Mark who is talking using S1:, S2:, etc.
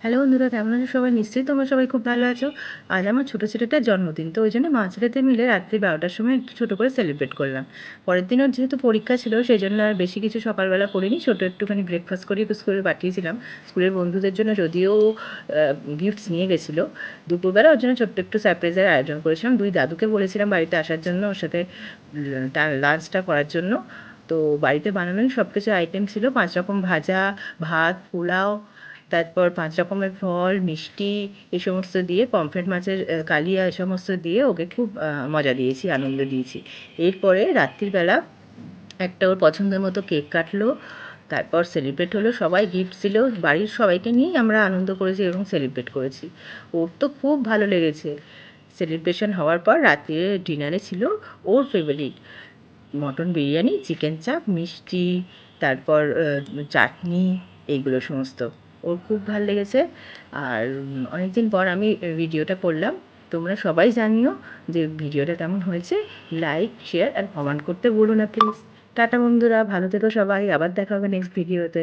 S1: Hello বন্ধুরা, কেমন আছো সবাই? নিশ্চয়ই তোমরা সবাই খুব ভালো আছো। আজ আমার ছোটো ছেলেটার জন্মদিন, তো ওই জন্য মা ছেলেতে মিলে রাত্রি 12টার সময় একটু ছোটো করে সেলিব্রেট করলাম। পরের দিন ওর যেহেতু পরীক্ষা ছিল, সেই জন্য আর বেশি কিছু সকালবেলা করিনি, ছোটো একটুখানি ব্রেকফাস্ট করে একটু স্কুলে পাঠিয়েছিলাম। স্কুলের বন্ধুদের জন্য যদিও গিফটস নিয়ে গেছিলো, দুপুরবেলা ওর জন্য ছোট্ট একটু সারপ্রাইজের আয়োজন করেছিলাম। দুই দাদুকে বলেছিলাম বাড়িতে আসার জন্য, ওর সাথে লাঞ্চটা করার জন্য। তো বাড়িতে বানানোই সব কিছু আইটেম ছিল, 5 রকম ভাজা, ভাত, পোলাও, তারপর 5 রকমের ফল, মিষ্টি, এই সমস্ত দিয়ে পমফ্রেট মাছের কালিয়া, এ সমস্ত দিয়ে ওকে খুব মজা দিয়েছি, আনন্দ দিয়েছি। এরপরে রাত্রিবেলা একটা ওর পছন্দের মতো কেক কাটলো, তারপর সেলিব্রেট হলো, সবাই গিফট ছিল, বাড়ির সবাইকে নিয়েই আমরা আনন্দ করেছি এবং সেলিব্রেট করেছি। ওর তো খুব ভালো লেগেছে। সেলিব্রেশন হওয়ার পর রাত্রে ডিনারে ছিল ওর ফেভারিট মটন বিরিয়ানি, চিকেন চাপ, মিষ্টি, তারপর চাটনি, এইগুলো সমস্ত। ওর খুব ভাল লেগেছে। আর অনেক দিন পর আমি ভিডিওটা করলাম। তোমরা সবাই জানিও যে ভিডিওটা কেমন হয়েছে। লাইক, শেয়ার আর কমেন্ট করতে ভুলো না প্লিজ। টাটা বন্ধুরা, ভালো থেকো সবাই, আবার দেখা হবে নেক্সট ভিডিওতে।